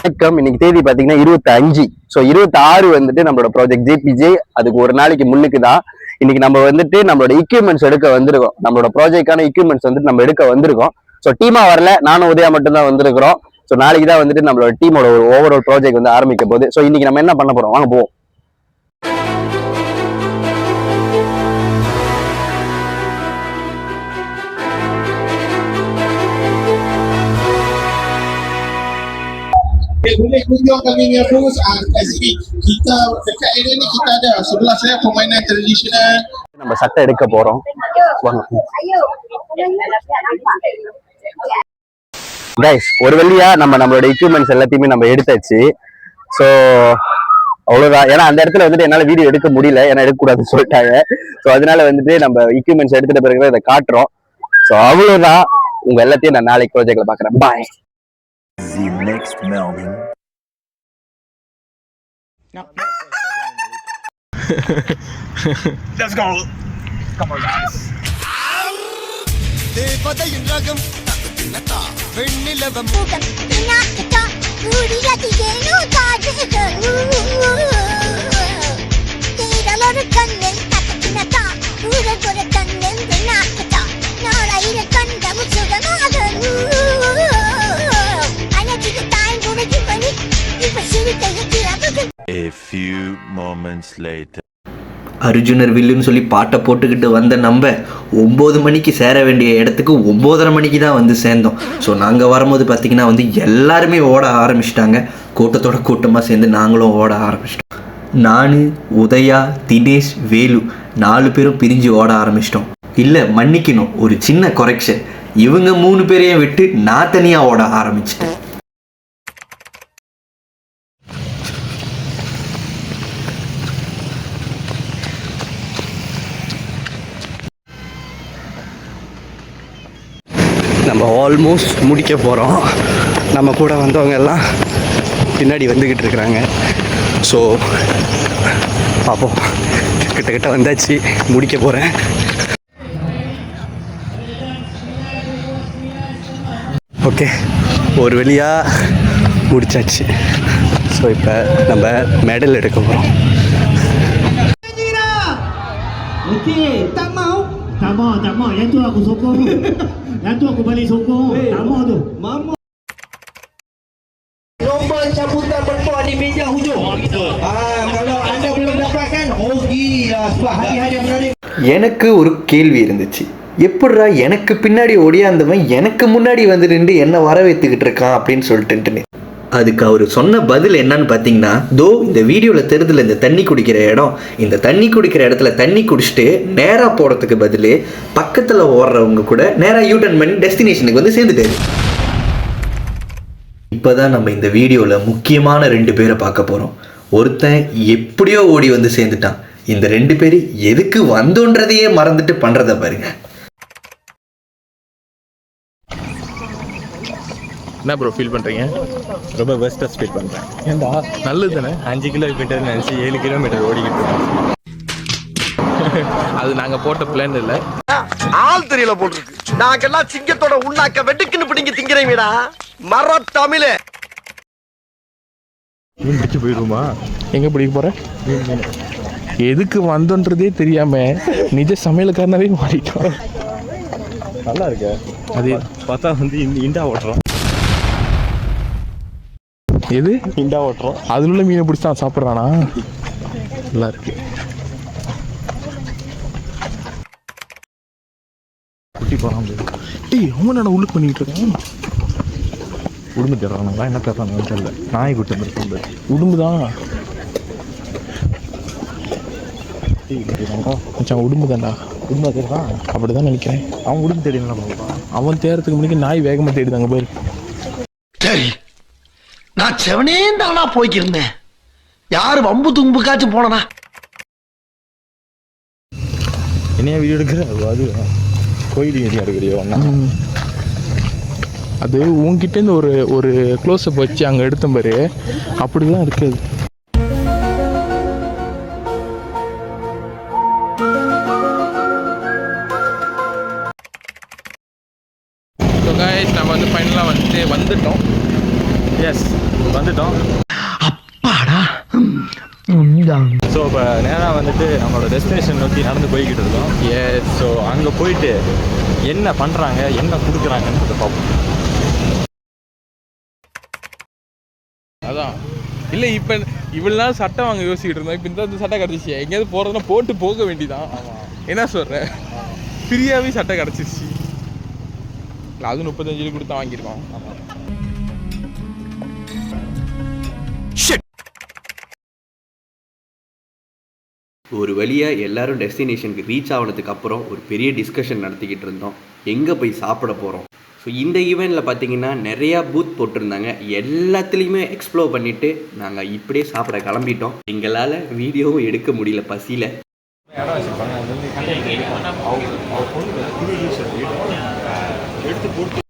இன்னைக்கு தேதி பாத்தீங்கன்னா 25. ஸோ 26 வந்துட்டு நம்மளோட ப்ராஜெக்ட் ஜேபிஜே அதுக்கு ஒரு நாளைக்கு முன்னுக்கு தான் இன்னைக்கு நம்ம வந்துட்டு நம்மளோட எக்யூப்மெண்ட்ஸ் எடுக்க வந்திருக்கோம். நம்மளோட ப்ராஜெக்டான எக்யூப்மெண்ட்ஸ் வந்துட்டு நம்ம எடுக்க வந்திருக்கோம். ஸோ டீமா வரல, நானும் உதயா மட்டும் தான் வந்திருக்கிறோம். ஸோ நாளைக்கு தான் வந்துட்டு நம்மளோட டீமோட ஒரு ஓவரால் ப்ராஜெக்ட் வந்து ஆரம்பிக்க போகுது. ஸோ இன்னைக்கு நம்ம என்ன பண்ண போறோம், வாங்க போவோம். Boleh kunjung kami punya booth SB. Kita dekat area ni kita ada sebelah saya permainan tradisional. நம்ம சட்டை எடுக்க போறோம். கைஸ், ஒரு வழியா நம்மளோட எக்யூப்மெண்ட்ஸ் எல்லாத்தையுமே நம்ம எடுத்தாச்சு. ஸோ அவ்வளவுதான். ஏன்னா அந்த இடத்துல வந்துட்டு என்னால வீடியோ எடுக்க முடியல, ஏன்னா எடுக்கக்கூடாதுன்னு சொல்லிட்டாங்க. ஸோ அதனால வந்துட்டு நம்ம எக்யூப்மெண்ட்ஸ் எடுத்துட்ட பிறகு இதை காட்டுறோம். ஸோ அவ்வளவுதான். உங்க எல்லாத்தையும் நான் நாளைக்கு ப்ராஜெக்ட்ல பாக்குறேன். பாய். The next Melvin. No. Let's go. Come on, guys. தேவதையின் ரகம் நட்டா வெண்ணிலவம் முகம் நாட்டா கூடியது ஏனோ காதுக தேடலொரு கண்ணில் தட்டா ஊரகொரு கண்ணில் நாட்டா நாளையில கண்டமு சுகமாக A few moments later. அர்ஜுனர் வில்லுன்னு சொல்லி பாட்டை போட்டுக்கிட்டு வந்த நம்ம 9 மணிக்கு சேர வேண்டிய இடத்துக்கு 9:30 மணிக்கு தான் வந்து சேர்ந்தோம். ஸோ நாங்கள் வரும்போது பார்த்திங்கன்னா வந்து எல்லாருமே ஓட ஆரம்பிச்சிட்டாங்க. கூட்டத்தோட கூட்டமாக சேர்ந்து நாங்களும் ஓட ஆரம்பிச்சிட்டோம். நான், உதயா, தினேஷ், வேலு 4 பேரும் பிரிஞ்சு ஓட ஆரம்பிச்சிட்டோம். இல்லை, மன்னிக்கணும், ஒரு சின்ன கொரெக்ஷன். இவங்க 3 பேரையும் விட்டு நான் தனியாக ஓட ஆரம்பிச்சிட்டேன். நம்ம ஆல்மோஸ்ட் முடிக்க போகிறோம். நம்ம கூட வந்தவங்க எல்லாம் பின்னாடி வந்துக்கிட்டு இருக்கிறாங்க. ஸோ பார்ப்போம். கிட்ட வந்தாச்சு, முடிக்க போகிறேன். ஓகே, ஒரு வழியாக முடிச்சாச்சு. ஸோ இப்போ நம்ம மெடல் எடுக்க போகிறோம். Tak mau. Yang tu aku sokong tu. Yang tu aku balik sokong. Tak mau tu. Mama. Nombor cabutan bertuah di meja hujung. Kalau anda belum dapatkan, rugilah sebab hati-hati berani. எனக்கு ஒரு கேள்வி இருந்துச்சு. எப்படிடா எனக்கு பின்னாடி ஓடியாந்தவன் எனக்கு முன்னாடி வந்து நின்று என்ன வரவேற்றுக்கிட்டு இருக்கான் அப்படின்னு சொல்லிட்டுன்னு. அதுக்கு அவர் சொன்ன பதில் என்னன்னு பார்த்தீங்கன்னா, இந்த வீடியோவில் தெரிதல இந்த தண்ணி குடிக்கிற இடம், இந்த தண்ணி குடிக்கிற இடத்துல தண்ணி குடிச்சிட்டு நேராக போகிறதுக்கு பதில் பக்கத்தில் ஓடுறவங்க கூட நேராக யூட்டர்ன் பண்ணி டெஸ்டினேஷனுக்கு வந்து சேர்ந்துட்டாரு. இப்போ தான் நம்ம இந்த வீடியோவில் முக்கியமான 2 பேரை பார்க்க போகிறோம். ஒருத்தன் எப்படியோ ஓடி வந்து சேர்ந்துட்டான். இந்த 2 பேர் எதுக்கு வந்தோன்றதையே மறந்துட்டு பண்ணுறத பாருங்க. என்ன ப்ரோ ஃபீல் பண்ணுறீங்க? ரொம்ப பெஸ்ட்டாக ஃபீல் பண்ணுறேன். ஏண்டா நல்லது தானே. 5 கிலோமீட்டர் நினச்சி 7 கிலோமீட்டர் ஓடிக்கிட்டு இருக்கோம். அது நாங்கள் போட்ட பிளான் இல்லை. ஆள் தெரியல போல் இருக்கு. நாங்கெல்லாம் சிங்கத்தோட உண்ணாக்க வெட்டுக்குன்னு பிடிங்க திங்கிறீங்கடா மர தமிழே. மீன் பிடிக்க போயிடுமா? எங்கே பிடிக்க போகிறேன்? எதுக்கு வந்தோன்றதே தெரியாமல் நிஜ சமையலுக்காரனாவே மாறிட்டோம். நல்லா இருக்கு. அது பார்த்தா வந்து இண்டா ஓட்டுறோம். எது இண்டா ஓட்டுறோம். அதில் உள்ள மீனை பிடிச்சி தான் சாப்பிட்றானா? நல்லா இருக்கு. குட்டி போகிறான். அவன் நான் உள்ளுக்கு பண்ணிக்கிட்டு இருக்கேன். உடும்பு தர்றாங்களா என்ன தர்றாங்க தெரியல. நாய் குட்டி வந்துருக்கு. உடும்பு தான் மச்சான், உடும்பு தான்டா. உடும்பா தேடுறான். அப்படி தான் நினைக்கிறேன். அவன் உடும்பு தேடினா போகிறான். அவன் தேடுறதுக்கு முன்னாடி நாய் வேகமாக தேடுதாங்க பேர். சரி, நான் செவனே தானா போய்க்கிருந்தேன். யாரு வம்பு தும்புக்காச்சும் போனா என்னையா வீடியோ எடுக்கிற? அது கோயில் ஏரியா எடுக்கிறியோ? அது உங்ககிட்டேருந்து ஒரு க்ளோஸ்அப் வச்சு அங்கே எடுத்த பாரு, அப்படிலாம் இருக்காது. நம்ம வந்து ஃபைனலாக வந்துட்டோம். எஸ், வந்துட்டோம். ஸோ இப்போ நேராக வந்துட்டு நம்மளோட டெஸ்டினேஷன் நோக்கி நடந்து போய்கிட்டு இருக்கோம். ஸோ அங்கே போயிட்டு என்ன பண்ணுறாங்க, என்ன கொடுக்குறாங்கன்னு பார்ப்போம். அதான் இல்லை, இப்போ இவ்வளோ நாள் சட்டை வாங்க யோசிக்கிட்டு இருந்தோம். இப்போ இந்த சட்டை கிடச்சிச்சு. எங்கேயாவது போகிறதுனா போட்டு போக வேண்டிதான். என்ன சொல்கிறேன், ஃப்ரீயாகவே சட்டை கிடச்சிருச்சு. இல்லை அது 35 கொடுத்தா வாங்கியிருக்கோம். ஒரு வழியாக எல்லாரும் டெஸ்டினேஷனுக்கு ரீச் ஆனதுக்கு அப்புறம் ஒரு பெரிய டிஸ்கஷன் நடத்திக்கிட்டு இருந்தோம், எங்கே போய் சாப்பிட போகிறோம். ஸோ இந்த ஈவெண்ட்டில் பார்த்தீங்கன்னா நிறையா பூத் போட்டிருந்தாங்க. எல்லாத்துலேயுமே எக்ஸ்ப்ளோர் பண்ணிவிட்டு நாங்கள் இப்படியே சாப்பிட கிளம்பிட்டோம். எங்களால் வீடியோவும் எடுக்க முடியல பசியில். இடம் வச்சுருப்பாங்க, அது வந்து எடுத்து போட்டு